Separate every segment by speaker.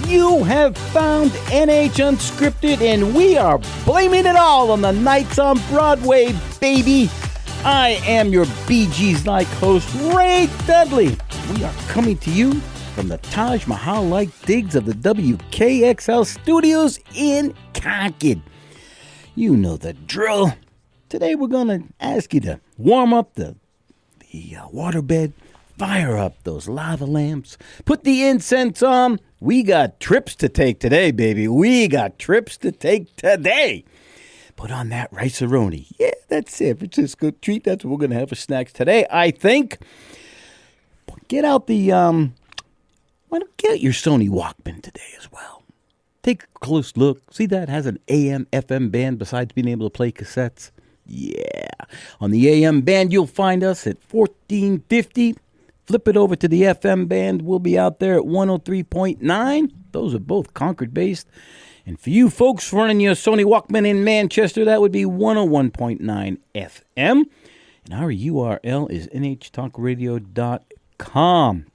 Speaker 1: You have found NH Unscripted, and we are blaming it all on the nights on Broadway, baby. I am your Bee Gees-like host, Ray Dudley. We are coming to you from the Taj Mahal-like digs of the WKXL studios in Concord. You know the drill. Today we're going to ask you to warm up the waterbed, fire up those lava lamps, put the incense on. We got trips to take today, baby. We got trips to take today. Put on that rice-a-roni. Yeah, that's San Francisco treat. That's what we're going to have for snacks today, I think. Get out the, why don't get your Sony Walkman today as well. Take a close look. See that? It has an AM, FM band besides being able to play cassettes. Yeah. On the AM band, you'll find us at 1450. Flip it over to the FM band. We'll be out there at 103.9. Those are both Concord-based. And for you folks running your Sony Walkman in Manchester, that would be 101.9 FM. And our URL is nhtalkradio.com.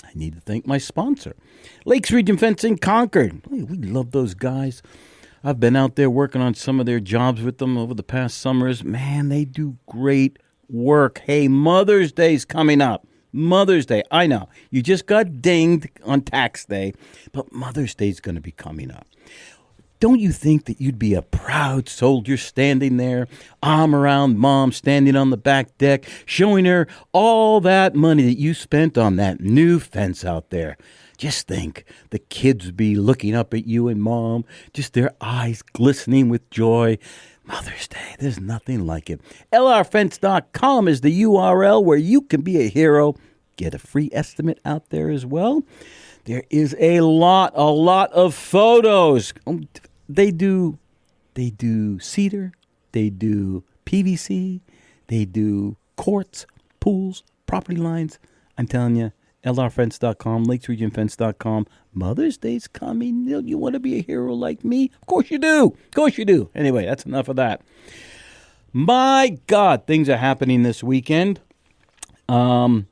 Speaker 1: I need to thank my sponsor, Lakes Region Fencing Concord. We love those guys. I've been out there working on some of their jobs with them over the past summers. Man, they do great work. Hey, Mother's Day's coming up. Mother's Day. I know. You just got dinged on tax day, but Mother's Day's going to be coming up. Don't you think that you'd be a proud soldier standing there, arm around Mom, standing on the back deck, showing her all that money that you spent on that new fence out there? Just think, the kids would be looking up at you and Mom, just their eyes glistening with joy. Mother's Day, there's nothing like it. LRFence.com is the URL where you can be a hero. Get a free estimate out there as well. There is a lot of photos. They do cedar, they do PVC, they do courts, pools, property lines. I'm telling you, LRFence.com, LakesRegionFence.com. Mother's Day's coming. You want to be a hero like me? Of course you do. Of course you do. Anyway, that's enough of that. My God, things are happening this weekend. Andrew,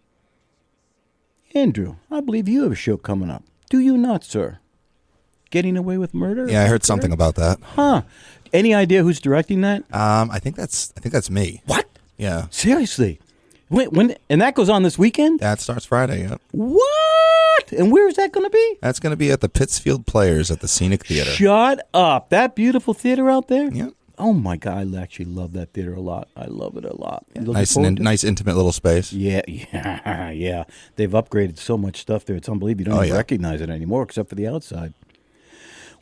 Speaker 1: I believe you have a show coming up. Do you not, sir? Getting Away with Murder?
Speaker 2: Yeah, I heard something about that.
Speaker 1: Huh. Any idea who's directing that?
Speaker 2: I think that's me.
Speaker 1: What?
Speaker 2: Yeah.
Speaker 1: Seriously? When and that goes on this weekend?
Speaker 2: That starts Friday, yeah.
Speaker 1: What? And where is that going to be?
Speaker 2: That's going to be at the Pittsfield Players at the Scenic Theater.
Speaker 1: Shut up. That beautiful theater out there?
Speaker 2: Yeah.
Speaker 1: Oh, my God. I actually love that theater a lot. I love it a lot.
Speaker 2: Yeah. Nice intimate little space.
Speaker 1: Yeah. They've upgraded so much stuff there. It's unbelievable. You don't even recognize it anymore except for the outside.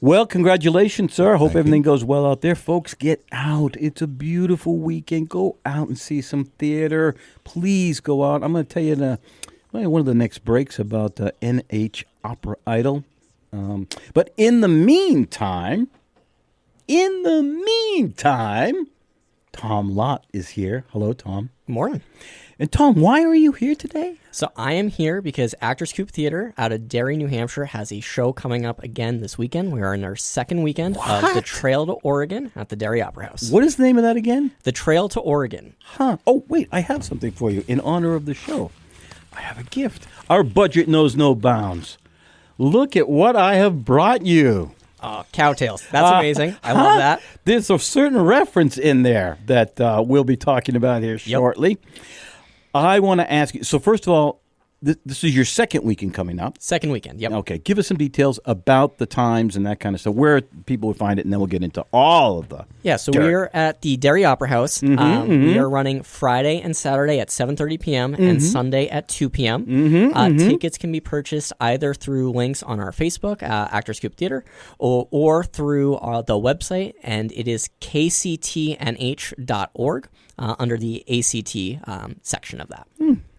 Speaker 1: Well, congratulations, sir. Hope everything goes well out there. Folks, get out. It's a beautiful weekend. Go out and see some theater. Please go out. I'm going to tell you one of the next breaks about NH Opera Idol. But in the meantime, Tom Lott is here. Hello, Tom.
Speaker 3: Good morning.
Speaker 1: And Tom, why are you here today?
Speaker 3: So I am here because Actors Cooperative Theater out of Derry, New Hampshire has a show coming up again this weekend. We are in our second weekend of The Trail to Oregon at the Derry Opera House.
Speaker 1: What is the name of that again?
Speaker 3: The Trail to Oregon.
Speaker 1: Huh. Oh, wait, I have something for you in honor of the show. I have a gift. Our budget knows no bounds. Look at what I have brought you.
Speaker 3: Oh, cowtails. That's amazing. I love that.
Speaker 1: There's a certain reference in there that we'll be talking about here shortly. I want to ask you, so first of all, this is your second weekend coming up.
Speaker 3: Second weekend, yep.
Speaker 1: Okay, give us some details about the times and that kind of stuff, where people would find it, and then we'll get into all of the
Speaker 3: Yeah, so we're at the Derry Opera House. We are running Friday and Saturday at 7:30 p.m. and Sunday at 2 p.m. Tickets can be purchased either through links on our Facebook, Actors Cooperative Theater, or through the website, and it is kctnh.org under the ACT section of that.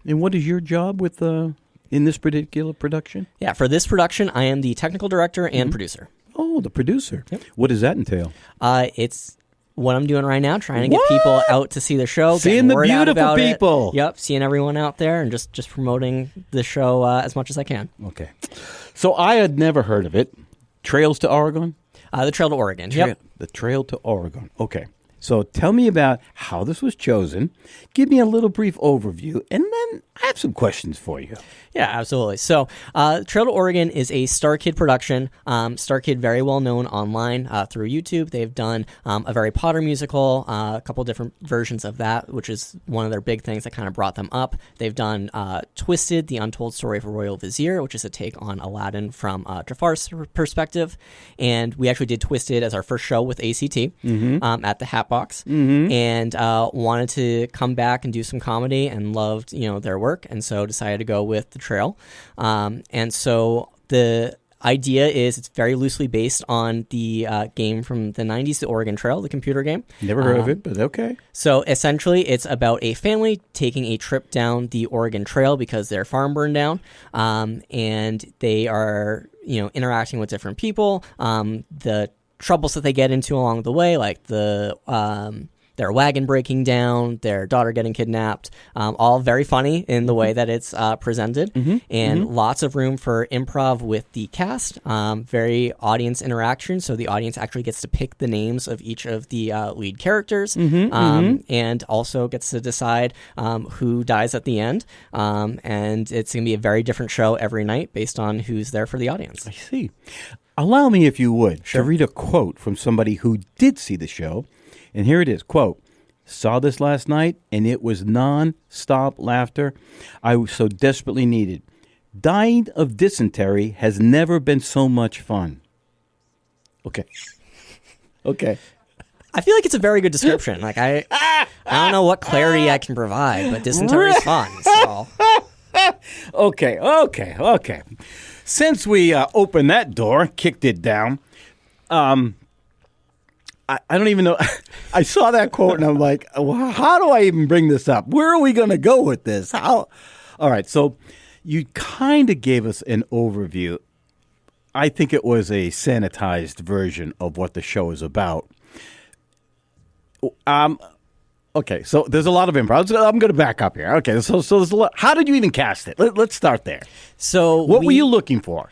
Speaker 1: And what is your job with in this particular production?
Speaker 3: Yeah, for this production, I am the technical director and producer.
Speaker 1: Oh, the producer.
Speaker 3: Yep.
Speaker 1: What does that entail?
Speaker 3: It's what I'm doing right now, trying to get people out to see the show.
Speaker 1: Seeing the beautiful people.
Speaker 3: Yep, seeing everyone out there and just promoting the show as much as I can.
Speaker 1: Okay. So I had never heard of it. Trails to Oregon?
Speaker 3: The Trail to Oregon, yep.
Speaker 1: The Trail to Oregon. Okay. So tell me about how this was chosen. Give me a little brief overview, and then I have some questions for you.
Speaker 3: Yeah, absolutely. So, Trail to Oregon is a Star Kid production. Star Kid, very well known online through YouTube. They've done a Harry Potter musical, a couple different versions of that, which is one of their big things that kind of brought them up. They've done Twisted, the Untold Story of a Royal Vizier, which is a take on Aladdin from Jafar's perspective. And we actually did Twisted as our first show with ACT at the Hatbox, and wanted to come back and do some comedy, and loved their work, and so decided to go with the Trail. And so the idea is it's very loosely based on the game from the 90s, the Oregon Trail, the computer game.
Speaker 1: Never heard of it, but okay.
Speaker 3: So essentially it's about a family taking a trip down the Oregon Trail because their farm burned down, and they are interacting with different people. The troubles that they get into along the way, like their wagon breaking down, their daughter getting kidnapped, all very funny in the way that it's presented, and lots of room for improv with the cast, very audience interaction, so the audience actually gets to pick the names of each of the lead characters, and also gets to decide who dies at the end, and it's going to be a very different show every night based on who's there for the audience.
Speaker 1: I see. Allow me, if you would, to read a quote from somebody who did see the show. And here it is, quote, "Saw this last night, and it was non-stop laughter I so desperately needed. Dying of dysentery has never been so much fun." Okay. Okay.
Speaker 3: I feel like it's a very good description. Like I don't know what clarity I can provide, but dysentery is fun. So.
Speaker 1: Okay. Since we opened that door, kicked it down, I don't even know. I saw that quote and I'm like, well, how do I even bring this up? Where are we going to go with this? How? All right. So you kind of gave us an overview. I think it was a sanitized version of what the show is about. Okay. So there's a lot of improv. I'm going to back up here. Okay. So there's a lot. How did you even cast it? Let's start there.
Speaker 3: So
Speaker 1: what were you looking for?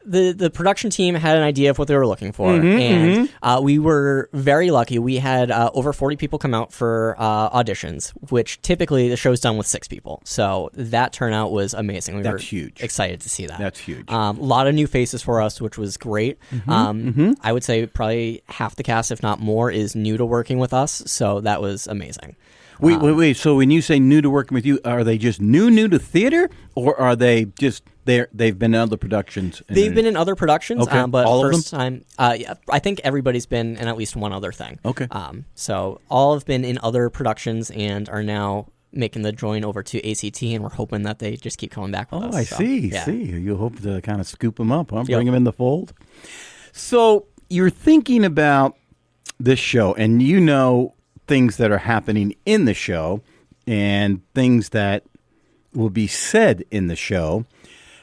Speaker 3: The production team had an idea of what they were looking for, and we were very lucky. We had over 40 people come out for auditions, which typically the show's done with 6 people. So that turnout was amazing.
Speaker 1: That's huge.
Speaker 3: Excited to see that.
Speaker 1: That's huge.
Speaker 3: A lot of new faces for us, which was great. I would say probably half the cast, if not more, is new to working with us. So that was amazing.
Speaker 1: Wait. So when you say new to working with you, are they just new to theater, or are they just they've been in other productions?
Speaker 3: They've been in other productions,
Speaker 1: okay.
Speaker 3: but
Speaker 1: all
Speaker 3: first
Speaker 1: of them?
Speaker 3: time, yeah, I think everybody's been in at least one other thing.
Speaker 1: Okay.
Speaker 3: So all have been in other productions and are now making the join over to ACT, and we're hoping that they just keep coming back with us.
Speaker 1: I
Speaker 3: so,
Speaker 1: see.
Speaker 3: yeah.
Speaker 1: See, you hope to kind of scoop them up, huh?
Speaker 3: Yep.
Speaker 1: Bring them in the fold. So you're thinking about this show, and things that are happening in the show and things that will be said in the show.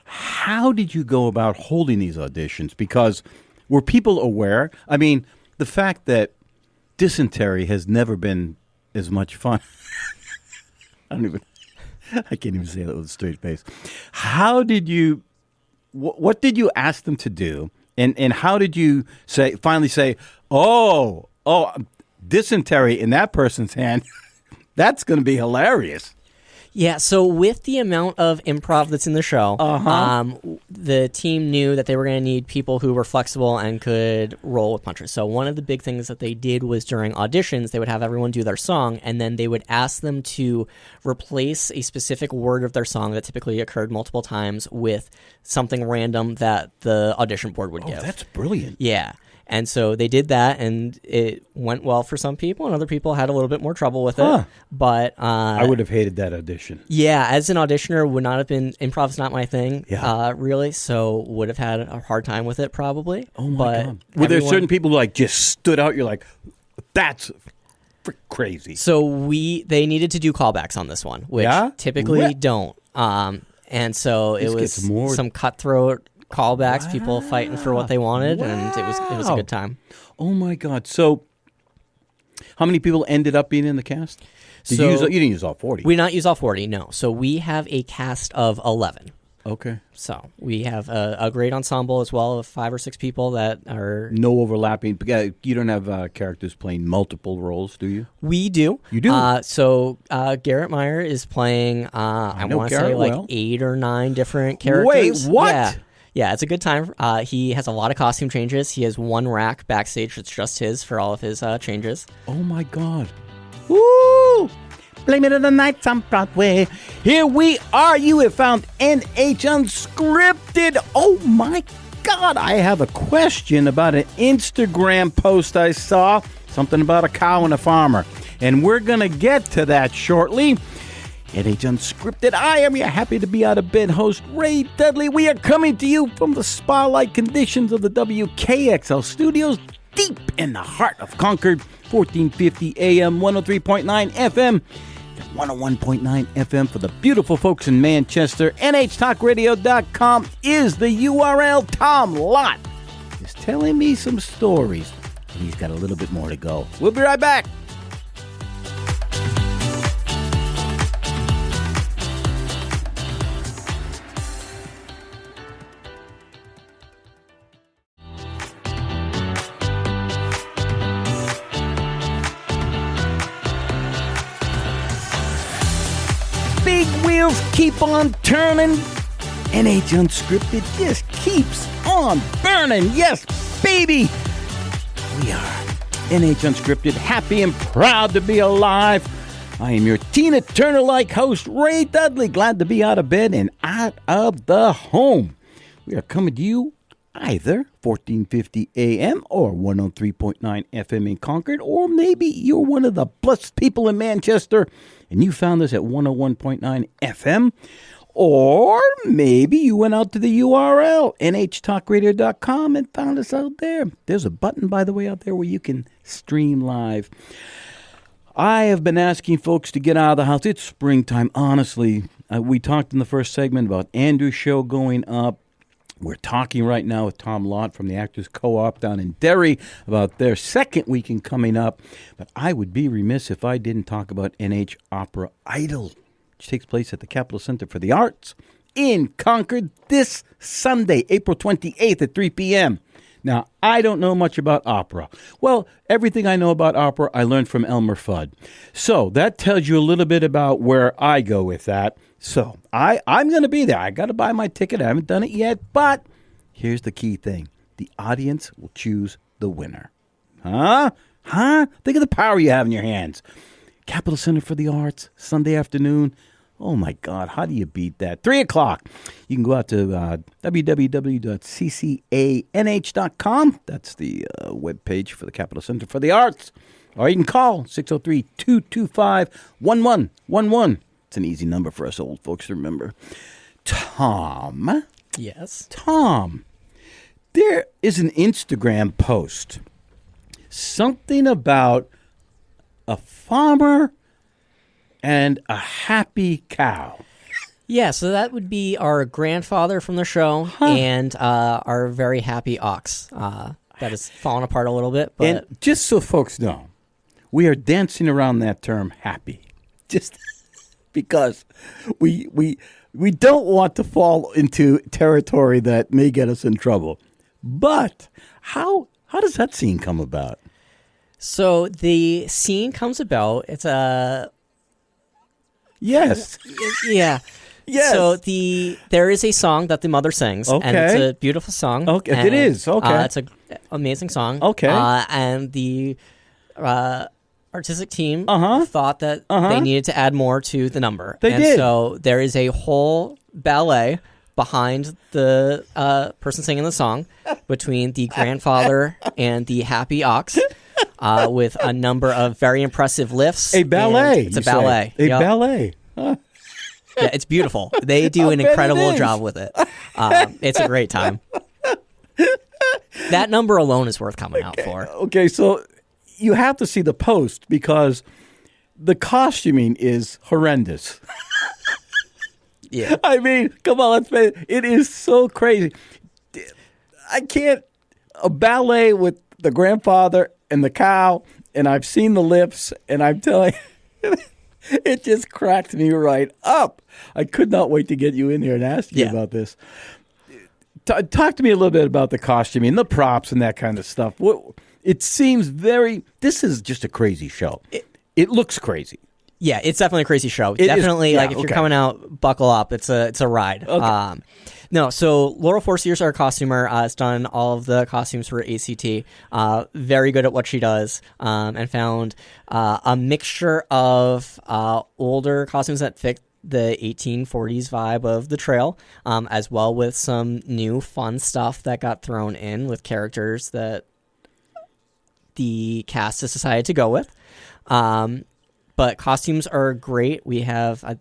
Speaker 1: How did you go about holding these auditions? Because were people aware? I mean, the fact that dysentery has never been as much fun. I can't even say that with a straight face. How did you, what did you ask them to do? And how did you finally say, oh, dysentery in that person's hand? That's going to be hilarious.
Speaker 3: Yeah, so with the amount of improv that's in the show, the team knew that they were going to need people who were flexible and could roll with punches. So one of the big things that they did was during auditions, they would have everyone do their song, and then they would ask them to replace a specific word of their song that typically occurred multiple times with something random that the audition board would give.
Speaker 1: That's brilliant.
Speaker 3: Yeah. And so they did that, and it went well for some people, and other people had a little bit more trouble with it. But
Speaker 1: I would have hated that audition.
Speaker 3: Yeah, as an auditioner, would not have been. Improv's not my thing,
Speaker 1: Yeah.
Speaker 3: really. So would have had a hard time with it, probably.
Speaker 1: Oh my God! Were there certain people who just stood out? You're like, that's crazy.
Speaker 3: So they needed to do callbacks on this one, which typically don't. And so it was some cutthroat callbacks, people fighting for what they wanted, and it was a good time.
Speaker 1: Oh my God! So, how many people ended up being in the cast? You didn't use all 40.
Speaker 3: We did not use all 40, no. So we have a cast of 11.
Speaker 1: Okay.
Speaker 3: So we have a great ensemble as well of 5 or 6 people that are.
Speaker 1: No overlapping. You don't have characters playing multiple roles, do you?
Speaker 3: We do.
Speaker 1: You do?
Speaker 3: So Garrett Meyer is playing, I
Speaker 1: know
Speaker 3: want to say
Speaker 1: Garrett
Speaker 3: like
Speaker 1: well.
Speaker 3: 8 or 9 different characters.
Speaker 1: Wait, what?
Speaker 3: Yeah. Yeah, it's a good time. He has a lot of costume changes. He has one rack backstage that's just his for all of his changes.
Speaker 1: Oh, my God. Woo! Blame it on the nights on Broadway. Here we are. You have found NH Unscripted. Oh, my God. I have a question about an Instagram post I saw. Something about a cow and a farmer. And we're going to get to that shortly. NH Unscripted. I am your happy to be out of bed host, Ray Dudley. We are coming to you from the spa-like conditions of the WKXL studios deep in the heart of Concord, 1450 AM, 103.9 FM, 101.9 FM for the beautiful folks in Manchester. NHTalkRadio.com is the URL. Tom Lott is telling me some stories, and he's got a little bit more to go. We'll be right back. Big wheels keep on turning. NH Unscripted just keeps on burning. Yes, baby. We are NH Unscripted, happy and proud to be alive. I am your Tina Turner-like host, Ray Dudley. Glad to be out of bed and out of the home. We are coming to you either 1450 AM or 103.9 FM in Concord, or maybe you're one of the blessed people in Manchester and you found us at 101.9 FM, or maybe you went out to the URL, nhtalkradio.com, and found us out there. There's a button, by the way, out there where you can stream live. I have been asking folks to get out of the house. It's springtime, honestly. We talked in the first segment about Andrew's show going up. We're talking right now with Tom Lott from the Actors Co-op down in Derry about their second weekend coming up. But I would be remiss if I didn't talk about NH Opera Idol, which takes place at the Capitol Center for the Arts in Concord this Sunday, April 28th at 3 p.m. Now, I don't know much about opera. Well, everything I know about opera, I learned from Elmer Fudd. So that tells you a little bit about where I go with that. So I'm going to be there. I got to buy my ticket. I haven't done it yet. But here's the key thing. The audience will choose the winner. Huh? Think of the power you have in your hands. Capitol Center for the Arts, Sunday afternoon. Oh, my God. How do you beat that? 3 o'clock. You can go out to www.ccanh.com. That's the webpage for the Capitol Center for the Arts. Or you can call 603-225-1111. It's an easy number for us old folks to remember. Tom.
Speaker 3: Yes.
Speaker 1: Tom, there is an Instagram post. Something about a farmer and a happy cow.
Speaker 3: Yeah, so that would be our grandfather from the show and our very happy ox that has fallen apart a little bit. But
Speaker 1: And just so folks know, we are dancing around that term happy. Just because we don't want to fall into territory that may get us in trouble. But how does that scene come about?
Speaker 3: So the scene comes about. It's a
Speaker 1: Yes.
Speaker 3: yeah.
Speaker 1: Yes.
Speaker 3: So there is a song that the mother sings, and it's
Speaker 1: Okay.
Speaker 3: a beautiful song.
Speaker 1: Okay,
Speaker 3: and,
Speaker 1: it is. Okay.
Speaker 3: it's an amazing song.
Speaker 1: Okay.
Speaker 3: And the artistic team
Speaker 1: Uh-huh.
Speaker 3: thought that they needed to add more to the number.
Speaker 1: They
Speaker 3: and
Speaker 1: did.
Speaker 3: So there is a whole ballet behind the person singing the song between the grandfather and the happy ox. With a number of very impressive lifts.
Speaker 1: A ballet.
Speaker 3: And it's a
Speaker 1: you say.
Speaker 3: ballet.
Speaker 1: A
Speaker 3: Yep.
Speaker 1: ballet. Huh.
Speaker 3: Yeah, it's beautiful. They do an
Speaker 1: bet it
Speaker 3: incredible
Speaker 1: is.
Speaker 3: job with it. It's a great time. That number alone is worth coming out for.
Speaker 1: Okay, so you have to see the post because the costuming is horrendous.
Speaker 3: Yeah.
Speaker 1: I mean, come on, let's face it. It is so crazy. I can't. A ballet with the grandfather and the cow, and I've seen the lips, and I'm telling you, It just cracked me right up. I could not wait to get you in here and ask you about this. Talk to me a little bit about the costuming, the props, and that kind of stuff. It seems this is just a crazy show. It looks crazy.
Speaker 3: Yeah, it's definitely a crazy show. Definitely, if you're coming out, buckle up. It's a ride.
Speaker 1: Okay.
Speaker 3: No, so Laurel Forcier's our costumer. Has done all of the costumes for ACT. Very good at what she does, and found a mixture of older costumes that fit the 1840s vibe of the trail, as well with some new fun stuff that got thrown in with characters that the cast has decided to go with. But costumes are great. We have, I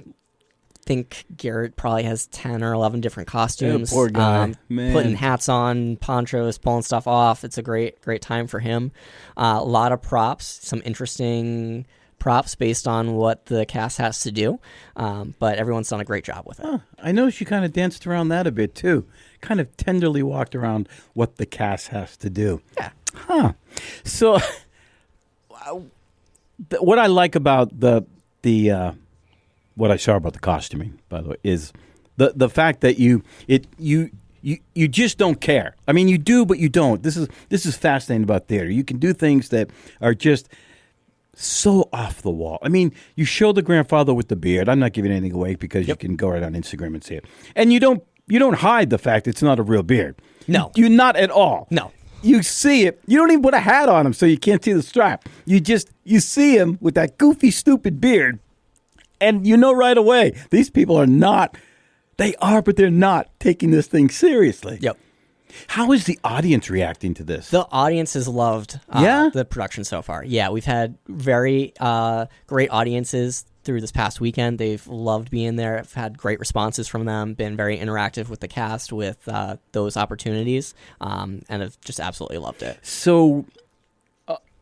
Speaker 3: think Garrett probably has 10 or 11 different costumes.
Speaker 1: Yeah, poor guy. Man.
Speaker 3: Putting hats on, ponchos, pulling stuff off. It's a great time for him. A lot of props, some interesting props based on what the cast has to do. But everyone's done a great job with it.
Speaker 1: Huh. I noticed you kind of danced around that a bit too. Kind of tenderly walked around what the cast has to do.
Speaker 3: Yeah.
Speaker 1: Huh. So what I like about the what I saw about the costuming, by the way, is the fact that you just don't care. I mean, you do, but you don't. This is fascinating about theater. You can do things that are just so off the wall. I mean, you show the grandfather with the beard. I'm not giving anything away because you can go right on Instagram and see it. And you don't hide the fact it's not a real beard.
Speaker 3: No.
Speaker 1: You're not at all.
Speaker 3: No.
Speaker 1: You see it. You don't even put a hat on him so you can't see the strap. You see him with that goofy, stupid beard, and you know right away, these people are not, they are, but they're not taking this thing seriously.
Speaker 3: Yep.
Speaker 1: How is the audience reacting to this?
Speaker 3: The audience has loved the production so far. Yeah, we've had very great audiences through this past weekend. They've loved being there. I've had great responses from them, been very interactive with the cast with those opportunities, and have just absolutely loved it.
Speaker 1: So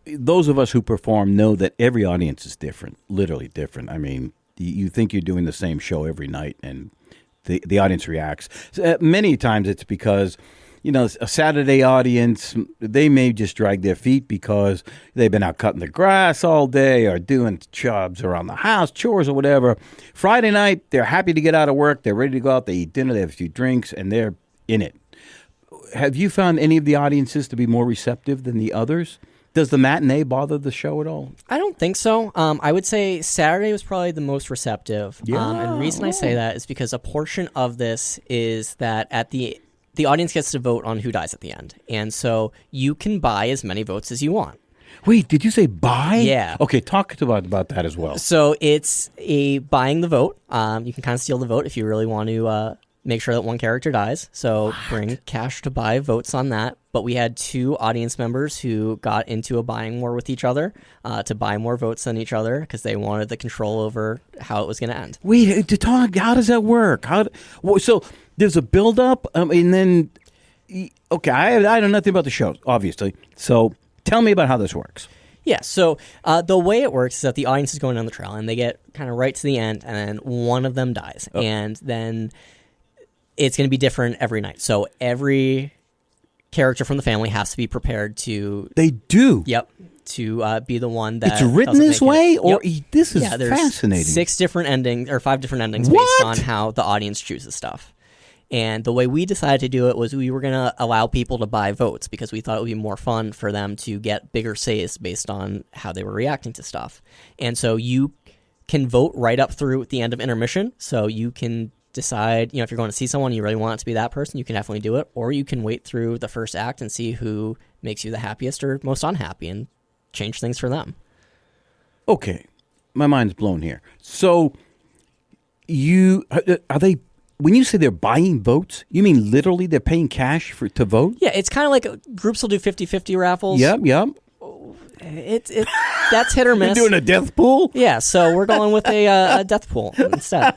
Speaker 1: those of us who perform know that every audience is different, literally different. I mean, you think you're doing the same show every night, and the audience reacts. Many times it's because, a Saturday audience, they may just drag their feet because they've been out cutting the grass all day or doing jobs around the house, chores or whatever. Friday night, they're happy to get out of work. They're ready to go out. They eat dinner. They have a few drinks, and they're in it. Have you found any of the audiences to be more receptive than the others? Does the matinee bother the show at all?
Speaker 3: I don't think so. I would say Saturday was probably the most receptive.
Speaker 1: Yeah.
Speaker 3: And the reason I say that is because a portion of this is that at the audience gets to vote on who dies at the end. And so you can buy as many votes as you want.
Speaker 1: Wait, did you say buy?
Speaker 3: Yeah.
Speaker 1: Okay, talk about that as well.
Speaker 3: So it's a buying the vote. You can kind of steal the vote if you really want to make sure that one character dies. So bring cash to buy votes on that. But we had 2 audience members who got into a buying war with each other to buy more votes than each other because they wanted the control over how it was going to end.
Speaker 1: Wait, to talk, how does that work? So there's a build-up, and then, okay, I know nothing about the show, obviously. So tell me about how this works.
Speaker 3: Yeah, so the way it works is that the audience is going down the trail, and they get kind of right to the end, and then one of them dies. Oh. And then it's going to be different every night. So every character from the family has to be prepared to...
Speaker 1: They do?
Speaker 3: Yep. To be the one that...
Speaker 1: It's written this way? Or
Speaker 3: Yep.
Speaker 1: This is
Speaker 3: there's
Speaker 1: fascinating.
Speaker 3: 6 different endings, or 5 different endings
Speaker 1: What?
Speaker 3: based on how the audience chooses stuff. And the way we decided to do it was we were going to allow people to buy votes because we thought it would be more fun for them to get bigger says based on how they were reacting to stuff. And so you can vote right up through the end of intermission. So you can decide, if you're going to see someone, you really want it to be that person, you can definitely do it. Or you can wait through the first act and see who makes you the happiest or most unhappy and change things for them.
Speaker 1: Okay. My mind's blown here. So are they... When you say they're buying votes, you mean literally they're paying cash to vote?
Speaker 3: Yeah, it's kind of like groups will do 50-50 raffles.
Speaker 1: Yep.
Speaker 3: That's hit or miss.
Speaker 1: You're doing a death pool?
Speaker 3: Yeah, so we're going with a death pool instead.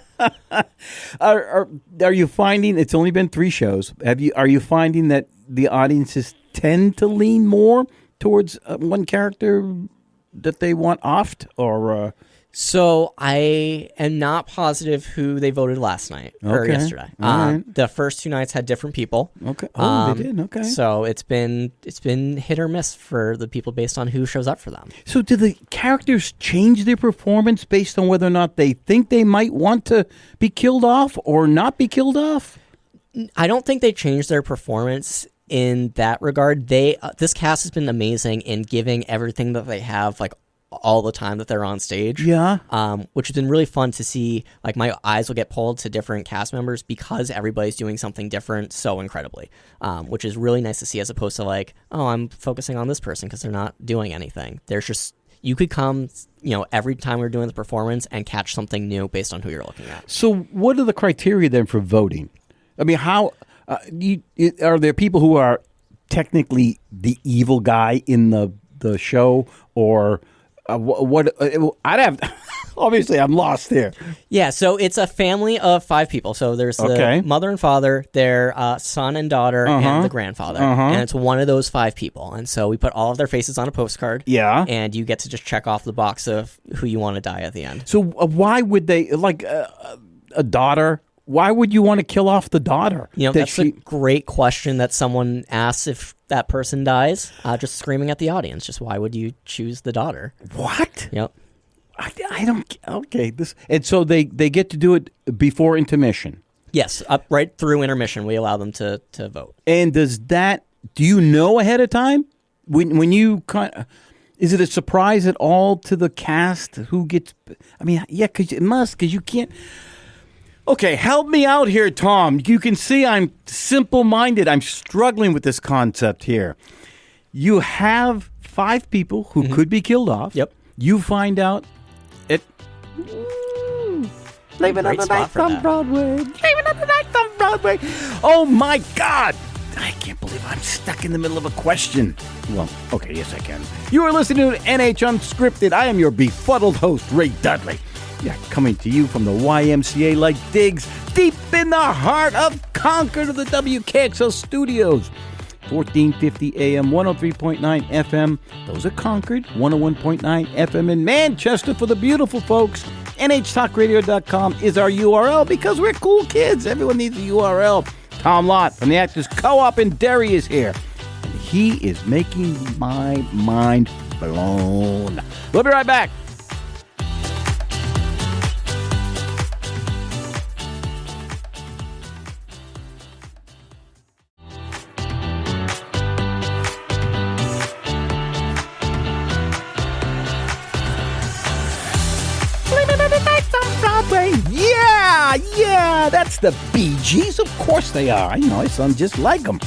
Speaker 1: Are you finding, it's only been 3 shows, are you finding that the audiences tend to lean more towards one character that they want offed, or...
Speaker 3: So I am not positive who they voted last night or
Speaker 1: Okay.
Speaker 3: yesterday.
Speaker 1: All right.
Speaker 3: The first 2 nights had different people.
Speaker 1: Okay. Oh, they did. Okay.
Speaker 3: So it's been hit or miss for the people based on who shows up for them.
Speaker 1: So do the characters change their performance based on whether or not they think they might want to be killed off or not be killed off?
Speaker 3: I don't think they changed their performance in that regard. This cast has been amazing in giving everything that they have, like all the time that they're on stage.
Speaker 1: Yeah.
Speaker 3: Which has been really fun to see. Like my eyes will get pulled to different cast members because everybody's doing something different so incredibly, which is really nice to see, as opposed to like, oh, I'm focusing on this person because they're not doing anything. There's just, you could come, every time we're doing the performance and catch something new based on who you're looking at.
Speaker 1: So what are the criteria then for voting? I mean, how are there people who are technically the evil guy in the show, or what? I'd have obviously I'm lost there.
Speaker 3: Yeah, so it's a family of 5 people. So there's the mother and father, their son and daughter, and the grandfather, and it's one of those 5 people. And so we put all of their faces on a postcard.
Speaker 1: Yeah,
Speaker 3: and you get to just check off the box of who you want to die at the end.
Speaker 1: So why would they like a daughter? Why would you want to kill off the daughter?
Speaker 3: That's a great question that someone asks if that person dies, just screaming at the audience. Just why would you choose the daughter?
Speaker 1: What?
Speaker 3: Yep.
Speaker 1: I don't. Okay. And so they get to do it before intermission.
Speaker 3: Yes, up right through intermission, we allow them to vote.
Speaker 1: And do you know ahead of time when you is it a surprise at all to the cast who gets? I mean, yeah, because you can't. Okay, help me out here, Tom. You can see I'm simple-minded. I'm struggling with this concept here. You have 5 people who could be killed off.
Speaker 3: Yep.
Speaker 1: You find out it. Leave another night on Broadway. Leave another night on Broadway. Oh my God! I can't believe I'm stuck in the middle of a question. Well, okay, yes I can. You are listening to NH Unscripted. I am your befuddled host, Ray Dudley. Yeah, coming to you from the YMCA like digs deep in the heart of Concord of the WKXL studios. 1450 AM, 103.9 FM. Those are Concord, 101.9 FM in Manchester for the beautiful folks. NHTalkRadio.com is our URL because we're cool kids. Everyone needs a URL. Tom Lott from the Actors Co-op in Derry is here. And he is making my mind blown. We'll be right back. Yeah, that's the Bee Gees. Of course they are. I know, I sound just like them.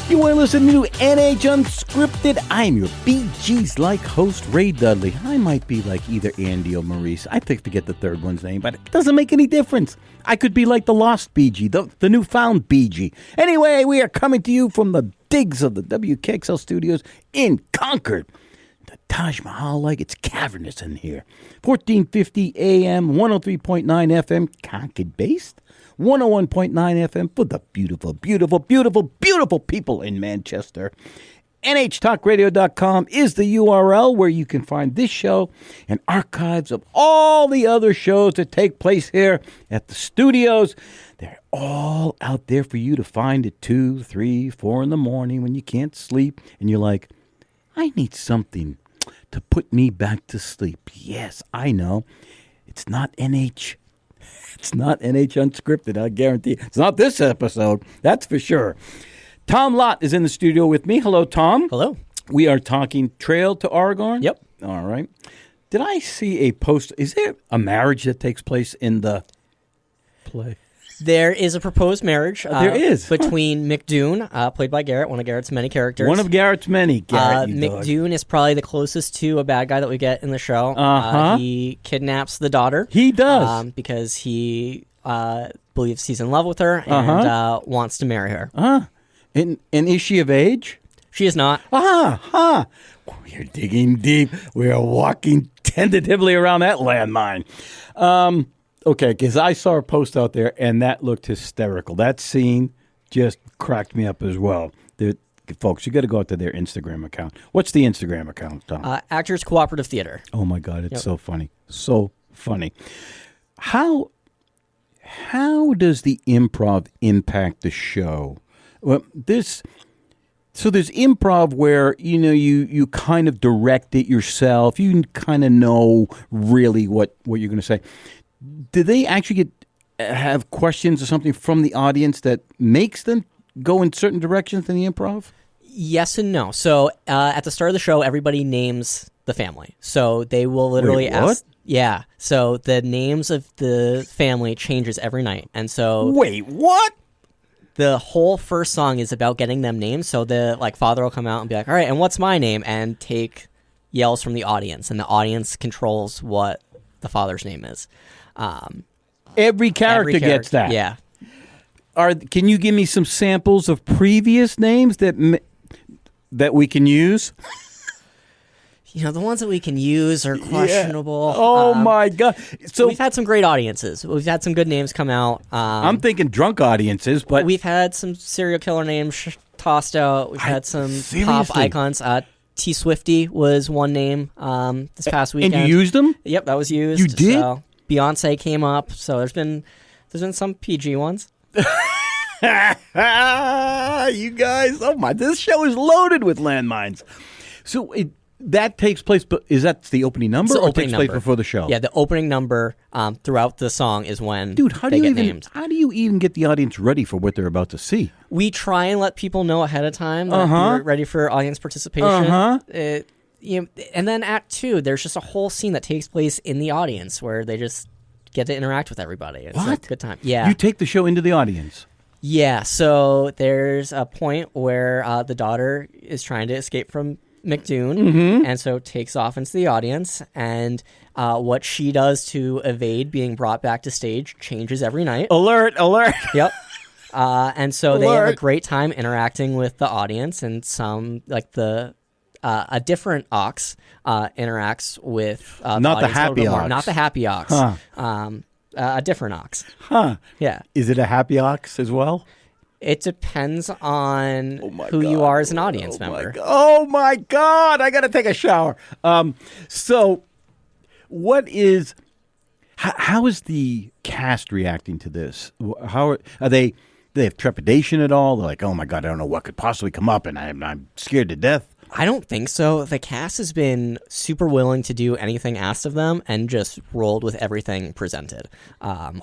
Speaker 1: You want to listen to NH Unscripted? I'm your Bee Gees-like host, Ray Dudley. I might be like either Andy or Maurice. I forget the third one's name, but it doesn't make any difference. I could be like the lost Bee Gee, the newfound Bee Gee. Anyway, we are coming to you from the digs of the WKXL studios in Concord. The Taj Mahal, like it's cavernous in here. 1450 AM, 103.9 FM, Concord-based. 101.9 FM for the beautiful, beautiful, beautiful, beautiful people in Manchester. NHTalkRadio.com is the URL where you can find this show and archives of all the other shows that take place here at the studios. They're all out there for you to find at 2, 3, 4 in the morning when you can't sleep and you're like, I need something to put me back to sleep. Yes, I know. It's not NH. It's not NH Unscripted, I guarantee. It's not this episode, that's for sure. Tom Lott is in the studio with me. Hello, Tom.
Speaker 3: Hello.
Speaker 1: We are talking Trail to Aragorn.
Speaker 3: Yep.
Speaker 1: All right. Did I see a post? Is there a marriage that takes place in the play?
Speaker 3: There is a proposed marriage.
Speaker 1: There is.
Speaker 3: Between McDoon, played by Garrett, one of Garrett's many characters.
Speaker 1: One of Garrett's many. Garrett,
Speaker 3: McDoon is probably the closest to a bad guy that we get in the show. He kidnaps the daughter.
Speaker 1: He does.
Speaker 3: Because he believes he's in love with her and wants to marry her.
Speaker 1: And is she of age?
Speaker 3: She is not.
Speaker 1: We're digging deep. We are walking tentatively around that landmine. Okay, because I saw a post out there, and that looked hysterical. That scene just cracked me up as well. folks, you got to go out to their Instagram account. What's the Instagram account, Tom?
Speaker 3: Actors Cooperative Theater.
Speaker 1: Oh my God, it's so funny, so funny. How does the improv impact the show? Well, there's improv where you kind of direct it yourself. You kind of know really what you're going to say. Do they actually have questions or something from the audience that makes them go in certain directions in the improv?
Speaker 3: Yes and no. So at the start of the show, everybody names the family. So they will literally ask. Yeah. So the names of the family changes every night. And so.
Speaker 1: Wait, what?
Speaker 3: The whole first song is about getting them names. So the father will come out and be like, all right, and what's my name? And take yells from the audience. And the audience controls what the father's name is.
Speaker 1: Every character gets that.
Speaker 3: Yeah.
Speaker 1: Can you give me some samples of previous names that we can use?
Speaker 3: The ones that we can use are questionable.
Speaker 1: Yeah. Oh, my God. So
Speaker 3: we've had some great audiences. We've had some good names come out.
Speaker 1: I'm thinking drunk audiences, but...
Speaker 3: We've had some serial killer names tossed out. We've had some pop icons. T. Swifty was one name this past weekend.
Speaker 1: And you used them?
Speaker 3: Yep, that was used.
Speaker 1: You did?
Speaker 3: So Beyonce came up. So there's been some PG ones.
Speaker 1: You guys, this show is loaded with landmines. So that takes place, but is that the opening number, or takes place before the show?
Speaker 3: Yeah, the opening number throughout the song is when
Speaker 1: how
Speaker 3: they get named.
Speaker 1: How do you even get the audience ready for what they're about to see?
Speaker 3: We try and let people know ahead of time that we're ready for audience participation. And then Act 2, there's just a whole scene that takes place in the audience where they just get to interact with everybody. It's a good time. Yeah.
Speaker 1: You take the show into the audience.
Speaker 3: Yeah, so there's a point where the daughter is trying to escape from McDoon, and so takes off into the audience, and what she does to evade being brought back to stage changes every night.
Speaker 1: Alert!
Speaker 3: Yep. And so they have a great time interacting with the audience, and some, a different ox interacts with
Speaker 1: not the happy ox.
Speaker 3: Not the happy ox. A different ox.
Speaker 1: Huh.
Speaker 3: Yeah.
Speaker 1: Is it a happy ox as well?
Speaker 3: It depends on who you are as an audience member.
Speaker 1: Oh my God! I got to take a shower. So, how is the cast reacting to this? How are they? Do they have trepidation at all? They're like, oh my God, I don't know what could possibly come up, and I'm scared to death.
Speaker 3: I don't think so. The cast has been super willing to do anything asked of them and just rolled with everything presented.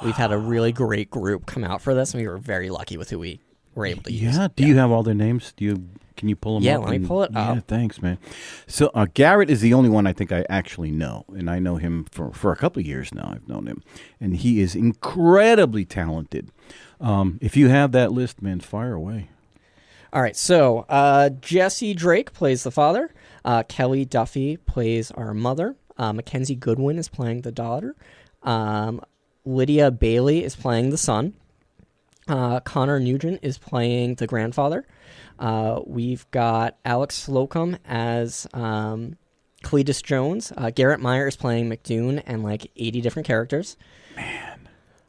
Speaker 3: We've had a really great group come out for this, and we were very lucky with who we were able to use.
Speaker 1: Yeah. Do you have all their names? Can you pull them up?
Speaker 3: Yeah, let me pull it up.
Speaker 1: Yeah, thanks, man. So Garrett is the only one I think I actually know, and I know him for a couple of years now. I've known him, and he is incredibly talented. If you have that list, man, fire away.
Speaker 3: All right, so Jesse Drake plays the father. Kelly Duffy plays our mother. Mackenzie Goodwin is playing the daughter. Lydia Bailey is playing the son. Connor Nugent is playing the grandfather. We've got Alex Slocum as Cletus Jones. Garrett Meyer is playing McDoon and 80 different characters.
Speaker 1: Man.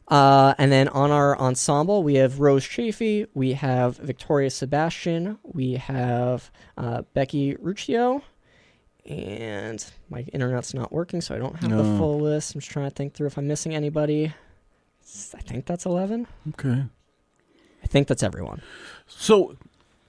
Speaker 3: And then on our ensemble, we have Rose Chafee, we have Victoria Sebastian, we have Becky Ruccio, and my internet's not working, so I don't have the full list. I'm just trying to think through if I'm missing anybody. I think that's 11.
Speaker 1: Okay.
Speaker 3: I think that's everyone.
Speaker 1: So,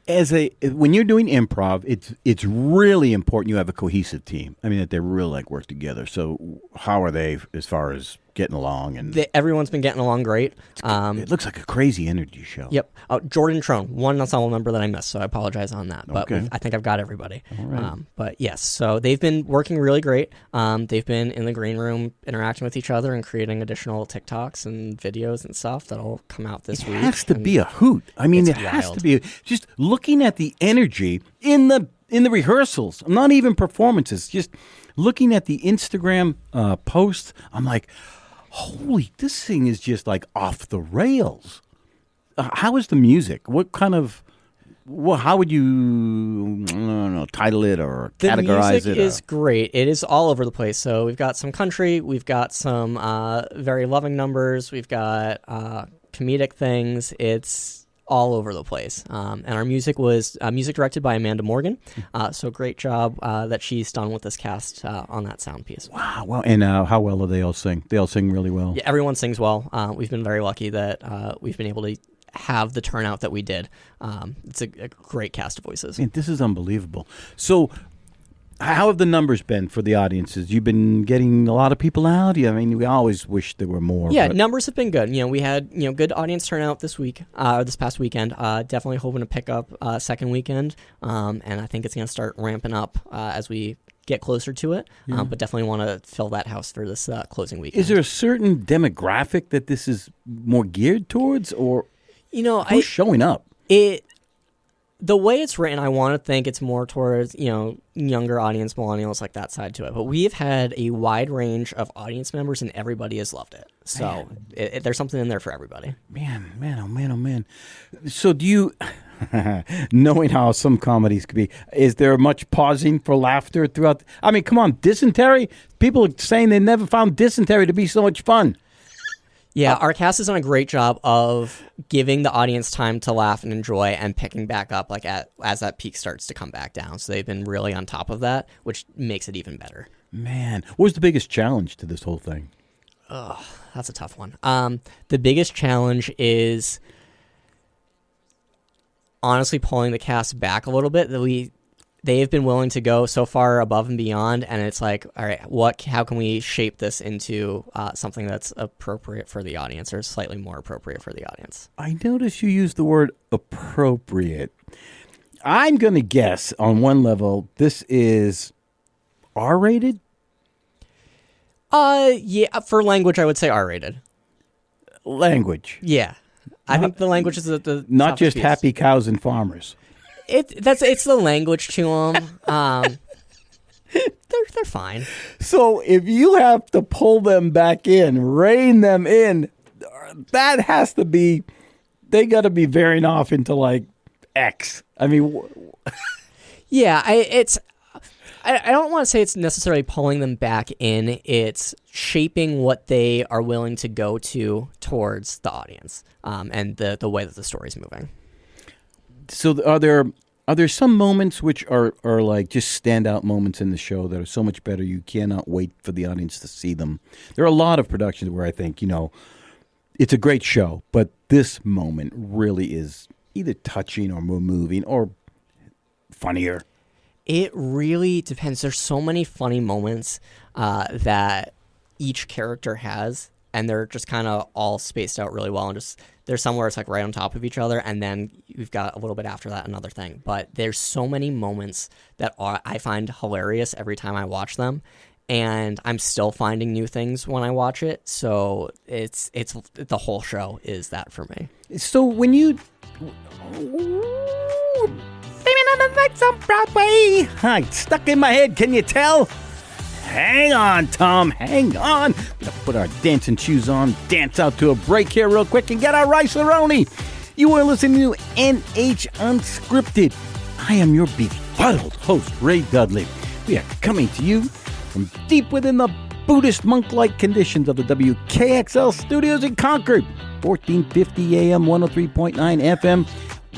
Speaker 1: when you're doing improv, it's really important you have a cohesive team. I mean, that they really work together. So, how are they as far as getting along? And
Speaker 3: everyone's been getting along great.
Speaker 1: It looks like a crazy energy show.
Speaker 3: Yep. Jordan Trone, one ensemble member that I missed, so I apologize on that. But
Speaker 1: okay.
Speaker 3: I think I've got everybody.
Speaker 1: All right.
Speaker 3: But yes, so they've been working really great. They've been in the green room interacting with each other and creating additional TikToks and videos and stuff that'll come out this week.
Speaker 1: It has to be a hoot. I mean, it has to be. Just looking at the energy in the rehearsals, not even performances, just looking at the Instagram posts, I'm like, holy, this thing is just off the rails. How is the music? What kind of, how would you, title it or categorize it?
Speaker 3: The music is great. It is all over the place. So we've got some country, we've got some very loving numbers, we've got comedic things. It's all over the place. And our music was music directed by Amanda Morgan. So great job that she's done with this cast on that sound piece.
Speaker 1: Wow. Well, and how well do they all sing? They all sing really well.
Speaker 3: Yeah, everyone sings well. We've been very lucky that we've been able to have the turnout that we did. It's a great cast of voices.
Speaker 1: Man, this is unbelievable. So, how have the numbers been for the audiences? You've been getting a lot of people out? I mean, we always wish there were more.
Speaker 3: Yeah,
Speaker 1: but
Speaker 3: numbers have been good. We had good audience turnout this week, this past weekend. Definitely hoping to pick up second weekend, and I think it's going to start ramping up as we get closer to it. But definitely want to fill that house for this closing weekend.
Speaker 1: Is there a certain demographic that this is more geared towards, or who's showing up?
Speaker 3: The way it's written, I want to think it's more towards, younger audience, millennials, like that side to it. But we've had a wide range of audience members, and everybody has loved it. So there's something in there for everybody.
Speaker 1: Man, oh man. So do you, knowing how some comedies could be, is there much pausing for laughter throughout? I mean, come on, dysentery? People are saying they never found dysentery to be so much fun.
Speaker 3: Yeah, our cast has done a great job of giving the audience time to laugh and enjoy and picking back up as that peak starts to come back down. So they've been really on top of that, which makes it even better.
Speaker 1: Man, what was the biggest challenge to this whole thing?
Speaker 3: Oh, that's a tough one. The biggest challenge is honestly pulling the cast back a little bit. They have been willing to go so far above and beyond, and it's like, all right, how can we shape this into something that's appropriate for the audience, or slightly more appropriate for the audience?
Speaker 1: I notice you use the word appropriate. I'm going to guess on one level this is R-rated?
Speaker 3: Yeah, for language, I would say R-rated.
Speaker 1: Language.
Speaker 3: Yeah. I think the language is the
Speaker 1: not just
Speaker 3: piece.
Speaker 1: happy cows and farmers.
Speaker 3: It's the language to them. They're fine.
Speaker 1: So if you have to pull them back in, rein them in, that has to be, they got to be veering off into like X. I mean,
Speaker 3: yeah, I don't want to say it's necessarily pulling them back in. It's shaping what they are willing to go towards the audience, and the way that the story's moving.
Speaker 1: So are there some moments which are like just standout moments in the show that are so much better you cannot wait for the audience to see them? There are a lot of productions where I think, it's a great show, but this moment really is either touching or more moving or funnier.
Speaker 3: It really depends. There's so many funny moments that each character has, and they're just kind of all spaced out really well, and just there's somewhere it's like right on top of each other, and then you've got a little bit after that another thing. But there's so many moments that I find hilarious every time I watch them, and I'm still finding new things when I watch it. So it's the whole show is that for me.
Speaker 1: So when you on the next on Broadway, it's stuck in my head. Can you tell? Hang on, Tom. Hang on. We're gonna put our dancing shoes on, dance out to a break here real quick, and get our rice-a-roni. You are listening to NH Unscripted. I am your befuddled host, Ray Dudley. We are coming to you from deep within the Buddhist monk-like conditions of the WKXL studios in Concord. 1450 AM, 103.9 FM,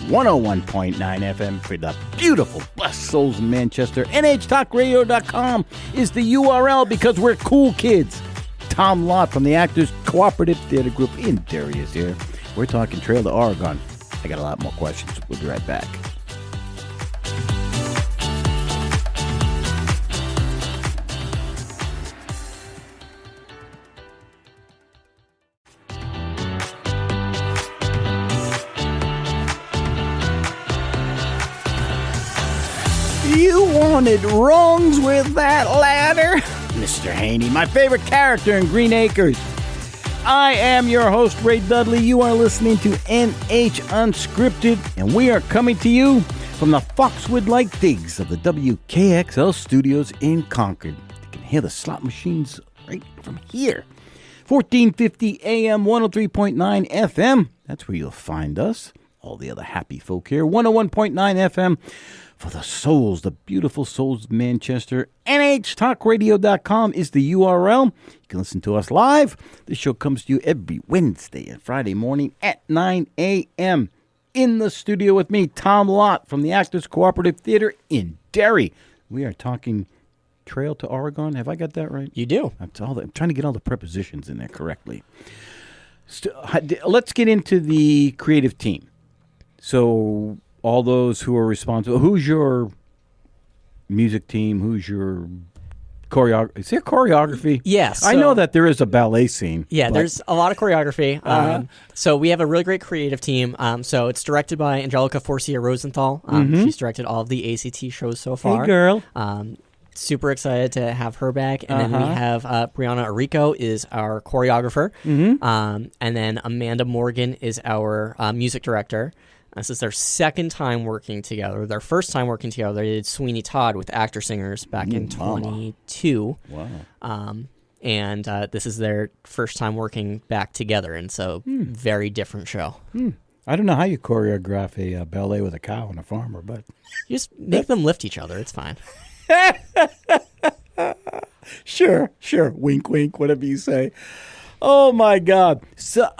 Speaker 1: 101.9 FM for the beautiful blessed souls in Manchester. NHTalkRadio.com is the URL because we're cool kids. Tom Lott from the Actors Cooperative Theater Group in Derry is here. We're talking Trail to Oregon. I got a lot more questions. We'll be right back. You wanted rungs with that ladder? Mr. Haney, my favorite character in Green Acres. I am your host, Ray Dudley. You are listening to NH Unscripted, and we are coming to you from the Foxwood-like digs of the WKXL studios in Concord. You can hear the slot machines right from here. 1450 AM, 103.9 FM. That's where you'll find us. All the other happy folk here. 101.9 FM. For the souls, the beautiful souls of Manchester, NHTalkRadio.com is the URL. You can listen to us live. This show comes to you every Wednesday and Friday morning at 9 a.m. in the studio with me, Tom Lott from the Actors Cooperative Theater in Derry. We are talking Trail to Oregon. Have I got that right?
Speaker 3: You do.
Speaker 1: I'm trying to get all the prepositions in there correctly. Let's get into the creative team. So all those who are responsible, who's your music team? Who's your choreography? Is there choreography?
Speaker 3: Yes.
Speaker 1: I know that there is a ballet scene.
Speaker 3: Yeah, there's a lot of choreography. So we have a really great creative team. So it's directed by Angelica Forcia Rosenthal. She's directed all of the ACT shows so far.
Speaker 1: Hey, girl.
Speaker 3: Super excited to have her back. And then we have Brianna Arico is our choreographer. And then Amanda Morgan is our music director. This is their second time working together. Their first time working together, they did Sweeney Todd with Actor Singers back in 22.
Speaker 1: Wow.
Speaker 3: And this is their first time working back together. And so very different show.
Speaker 1: I don't know how you choreograph a ballet with a cow and a farmer, but...
Speaker 3: You just make them lift each other. It's fine.
Speaker 1: Sure. Wink, wink, whatever you say. Oh, my God. So,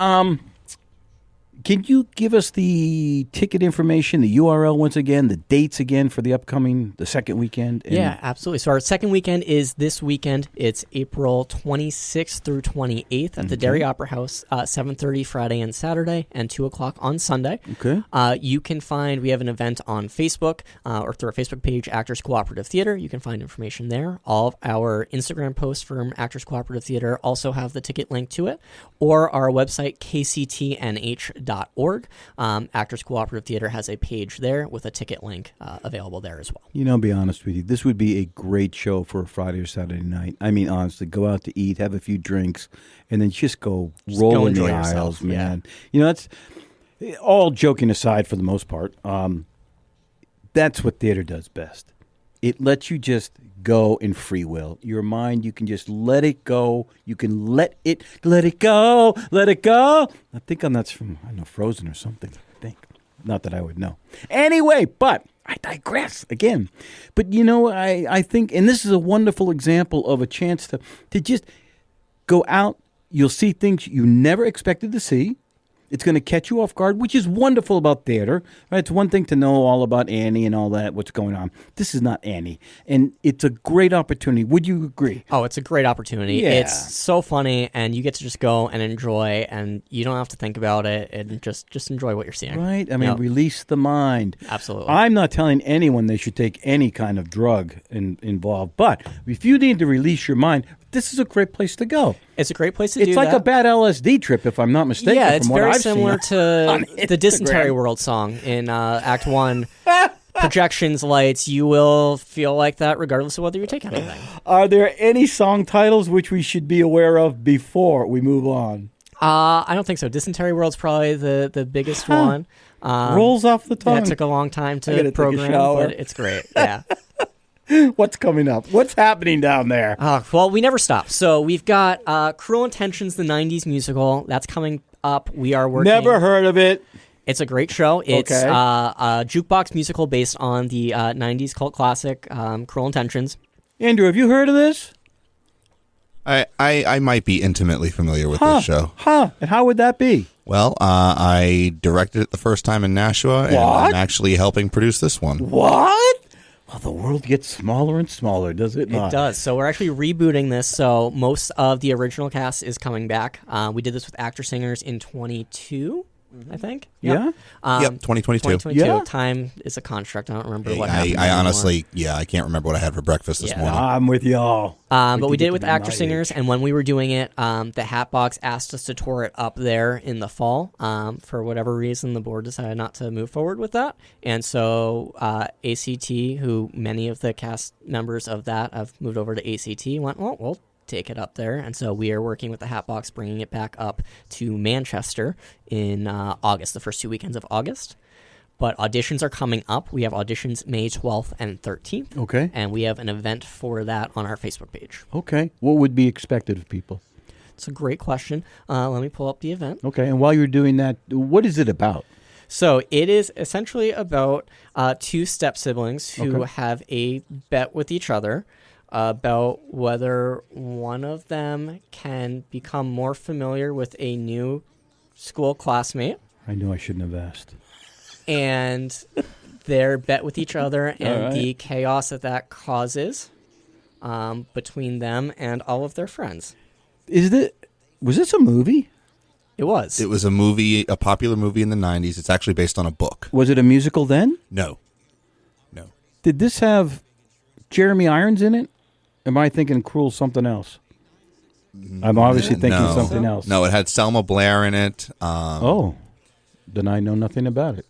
Speaker 1: can you give us the ticket information, the URL once again, the dates again for the second weekend?
Speaker 3: Yeah, absolutely. So our second weekend is this weekend. It's April 26th through 28th at the Derry Opera House, 7:30 Friday and Saturday, and 2 o'clock on Sunday.
Speaker 1: Okay.
Speaker 3: We have an event on Facebook or through our Facebook page, Actors Cooperative Theater. You can find information there. All of our Instagram posts from Actors Cooperative Theater also have the ticket link to it, or our website, kctnh.org. Actors Cooperative Theater has a page there with a ticket link available there as well.
Speaker 1: You know, be honest with you, this would be a great show for a Friday or Saturday night. I mean, honestly, go out to eat, have a few drinks, and then just go roll in the aisles, man. Yeah. You know, that's all joking aside for the most part. That's what theater does best. It lets you just go in free will. Your mind, you can just let it go. You can let it go. I think that's from, Frozen or something. I think. Not that I would know. Anyway, but I digress again. But, I think, and this is a wonderful example of a chance to just go out. You'll see things you never expected to see. It's going to catch you off guard, which is wonderful about theater. Right? It's one thing to know all about Annie and all that, what's going on. This is not Annie. And it's a great opportunity. Would you agree?
Speaker 3: Oh, it's a great opportunity.
Speaker 1: Yeah.
Speaker 3: It's so funny, and you get to just go and enjoy, and you don't have to think about it, and just enjoy what you're seeing.
Speaker 1: Right? I mean, release the mind.
Speaker 3: Absolutely.
Speaker 1: I'm not telling anyone they should take any kind of drug involved, but if you need to release your mind, this is a great place to go.
Speaker 3: It's a great place to do that.
Speaker 1: It's like a bad LSD trip, if I'm not mistaken.
Speaker 3: Yeah, it's
Speaker 1: from what
Speaker 3: very
Speaker 1: I've
Speaker 3: similar to the Dysentery
Speaker 1: Instagram.
Speaker 3: World song in Act 1. Projections, lights, you will feel like that regardless of whether you take anything.
Speaker 1: Are there any song titles which we should be aware of before we move on?
Speaker 3: I don't think so. Dysentery World's probably the biggest one.
Speaker 1: Rolls off the tongue.
Speaker 3: That took a long time to
Speaker 1: take a
Speaker 3: program,
Speaker 1: shower.
Speaker 3: but it's great. Yeah.
Speaker 1: What's coming up? What's happening down there?
Speaker 3: Well, we never stop. So we've got Cruel Intentions, the 90s musical. That's coming up. We are working.
Speaker 1: Never heard of it.
Speaker 3: It's a great show. It's
Speaker 1: Okay.
Speaker 3: a jukebox musical based on the 90s cult classic, Cruel Intentions.
Speaker 1: Andrew, have you heard of this?
Speaker 2: I might be intimately familiar with this show.
Speaker 1: And how would that be?
Speaker 2: Well, I directed it the first time in Nashua, and I'm actually helping produce this one.
Speaker 1: What? Well, the world gets smaller and smaller, does it not?
Speaker 3: It does. So we're actually rebooting this. So most of the original cast is coming back. We did this with Actor Singers in 22. I think.
Speaker 1: Yeah?
Speaker 2: Yep, 2022.
Speaker 3: 2022.
Speaker 1: Yeah.
Speaker 3: Time is a construct. I don't remember what happened.
Speaker 2: I honestly, I can't remember what I had for breakfast this morning.
Speaker 1: I'm with y'all.
Speaker 3: But we did it with
Speaker 1: to be
Speaker 3: Actor
Speaker 1: my
Speaker 3: Singers,
Speaker 1: age.
Speaker 3: and when we were doing it, the Hatbox asked us to tour it up there in the fall. For whatever reason, the board decided not to move forward with that. And so ACT, who many of the cast members of that have moved over to ACT, went, well, we'll take it up there. And so we are working with the Hatbox, bringing it back up to Manchester in August, the first 2 weekends of August. But auditions are coming up. We have auditions May 12th and 13th.
Speaker 1: Okay.
Speaker 3: And we have an event for that on our Facebook page.
Speaker 1: Okay. What would be expected of people?
Speaker 3: It's a great question. Let me pull up the event.
Speaker 1: Okay. And while you're doing that, what is it about?
Speaker 3: So it is essentially about two step-siblings who have a bet with each other about whether one of them can become more familiar with a new school classmate.
Speaker 1: I knew I shouldn't have asked.
Speaker 3: and they're bet with each other and the chaos that causes between them and all of their friends.
Speaker 1: Was this a movie?
Speaker 3: It was.
Speaker 2: It was a movie, a popular movie in the 90s. It's actually based on a book.
Speaker 1: Was it a musical then?
Speaker 2: No.
Speaker 1: Did this have Jeremy Irons in it? Am I thinking Cruel something else? I'm obviously thinking something else.
Speaker 2: No, it had Selma Blair in it.
Speaker 1: Then I know nothing about it.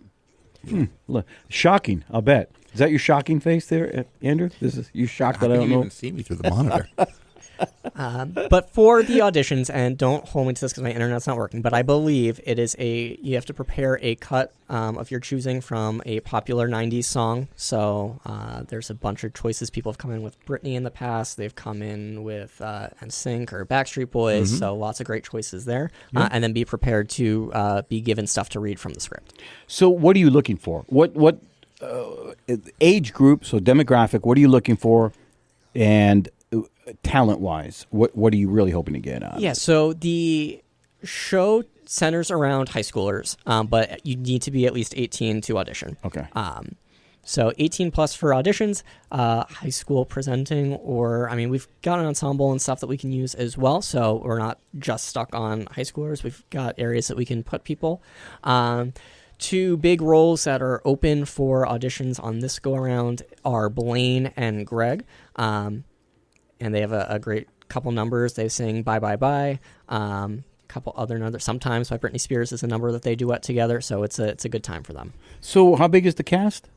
Speaker 1: Shocking, I'll bet. Is that your shocking face there, Andrew? You shocked that I don't know?
Speaker 2: You even see me through the monitor.
Speaker 3: But for the auditions, and don't hold me to this because my internet's not working, but I believe it is you have to prepare a cut of your choosing from a popular 90s song. So there's a bunch of choices. People have come in with Britney in the past. They've come in with NSYNC or Backstreet Boys. So lots of great choices there. And then be prepared to be given stuff to read from the script.
Speaker 1: So what are you looking for? What age group, so demographic, what are you looking for? And talent-wise, what are you really hoping to get out?
Speaker 3: Yeah, so the show centers around high schoolers, but you need to be at least 18 to audition.
Speaker 1: Okay.
Speaker 3: So 18 plus for auditions, high school presenting, or, we've got an ensemble and stuff that we can use as well, so we're not just stuck on high schoolers. We've got areas that we can put people. Two big roles that are open for auditions on this go-around are Blaine and Greg. And they have a great couple numbers. They sing Bye Bye Bye. Couple other numbers. Sometimes by Britney Spears is a number that they duet together. So it's a good time for them.
Speaker 1: So how big is the cast?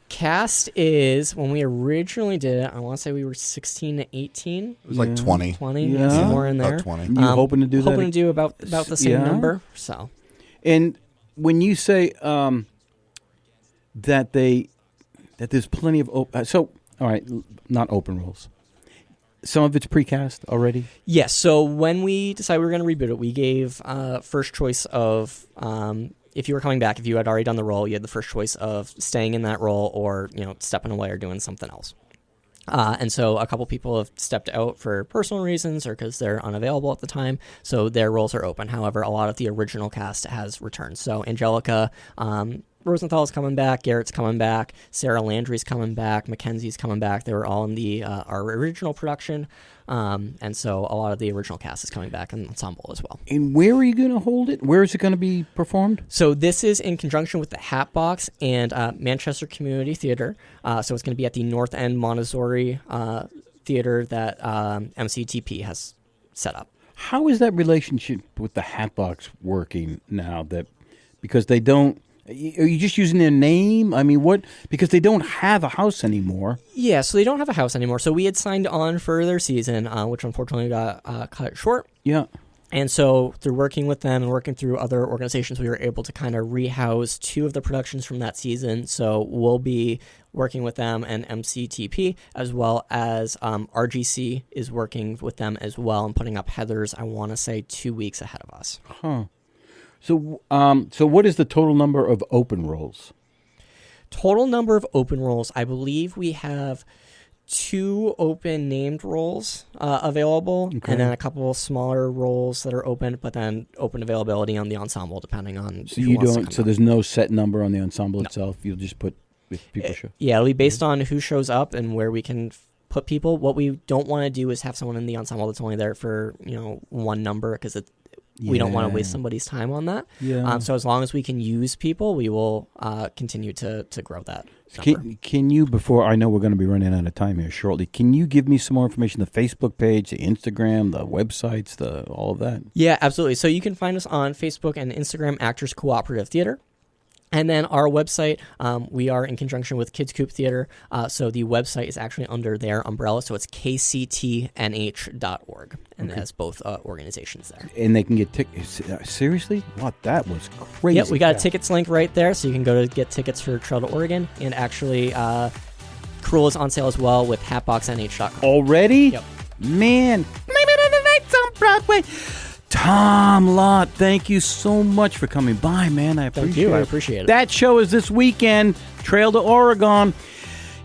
Speaker 3: Cast is, when we originally did it, I want to say we were 16 to 18.
Speaker 2: It was like 20.
Speaker 3: 20,
Speaker 1: Yeah.
Speaker 3: somewhere in there.
Speaker 2: About 20.
Speaker 1: You hoping to do that?
Speaker 3: Hoping to do about the same number. So.
Speaker 1: And when you say that there's plenty of all right, not open roles. Some of it's precast already?
Speaker 3: Yes. So when we decided we were going to reboot it, we gave first choice of, if you were coming back, if you had already done the role, you had the first choice of staying in that role or, stepping away or doing something else. And so a couple people have stepped out for personal reasons or because they're unavailable at the time. So their roles are open. However, a lot of the original cast has returned. So Angelica, Rosenthal's coming back, Garrett's coming back, Sarah Landry's coming back, Mackenzie's coming back. They were all in the our original production, and so a lot of the original cast is coming back in the ensemble as well.
Speaker 1: And where are you going to hold it? Where is it going to be performed?
Speaker 3: So this is in conjunction with the Hatbox and Manchester Community Theatre. So it's going to be at the North End Montessori Theatre that MCTP has set up.
Speaker 1: How is that relationship with the Hatbox working now? Because they don't. Are you just using their name? What? Because they don't have a house anymore.
Speaker 3: Yeah, so they don't have a house anymore. So we had signed on for their season, which unfortunately got cut short.
Speaker 1: Yeah.
Speaker 3: And so through working with them and working through other organizations, we were able to kind of rehouse two of the productions from that season. So we'll be working with them and MCTP, as well as RGC is working with them as well and putting up Heathers, I want to say 2 weeks ahead of us.
Speaker 1: Huh. So what is the total number of open roles?
Speaker 3: Total number of open roles, I believe we have 2 open named roles available, and then a couple smaller roles that are open, but then open availability on the ensemble depending on.
Speaker 1: So you don't. So there's no set number on the ensemble itself. You'll just put if people show.
Speaker 3: Yeah, it'll be based on who shows up and where we can put people. What we don't want to do is have someone in the ensemble that's only there for one number because we don't want to waste somebody's time on that.
Speaker 1: Yeah.
Speaker 3: So as long as we can use people, we will continue to grow that number.
Speaker 1: Can you, before I know we're going to be running out of time here shortly, can you give me some more information, the Facebook page, the Instagram, the websites, all of that?
Speaker 3: Yeah, absolutely. So you can find us on Facebook and Instagram, Actors Cooperative Theater. And then our website, we are in conjunction with Kids Coop Theater, so the website is actually under their umbrella, so it's kctnh.org, and it has both organizations there.
Speaker 1: And they can get tickets. Seriously? What? That was crazy.
Speaker 3: Yep, we got a tickets link right there, so you can go to get tickets for Trail to Oregon, and actually, Cruel is on sale as well with hatboxnh.com.
Speaker 1: Already?
Speaker 3: Yep.
Speaker 1: Man. Maybe the night's on Broadway. Tom Lott, thank you so much for coming by, man. I appreciate it. That show is this weekend, Trail to Oregon.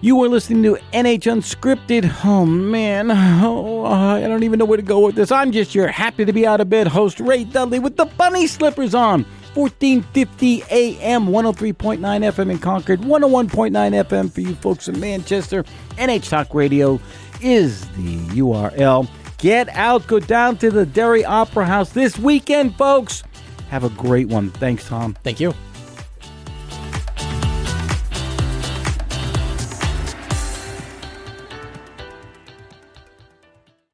Speaker 1: You are listening to NH Unscripted. Oh, man. I don't even know where to go with this. I'm just your happy to be out of bed host, Ray Dudley, with the bunny slippers on. 1450 AM, 103.9 FM in Concord, 101.9 FM for you folks in Manchester. NH Talk Radio is the URL. Get out, go down to the Derry Opera House this weekend, folks. Have a great one. Thanks, Tom.
Speaker 3: Thank you.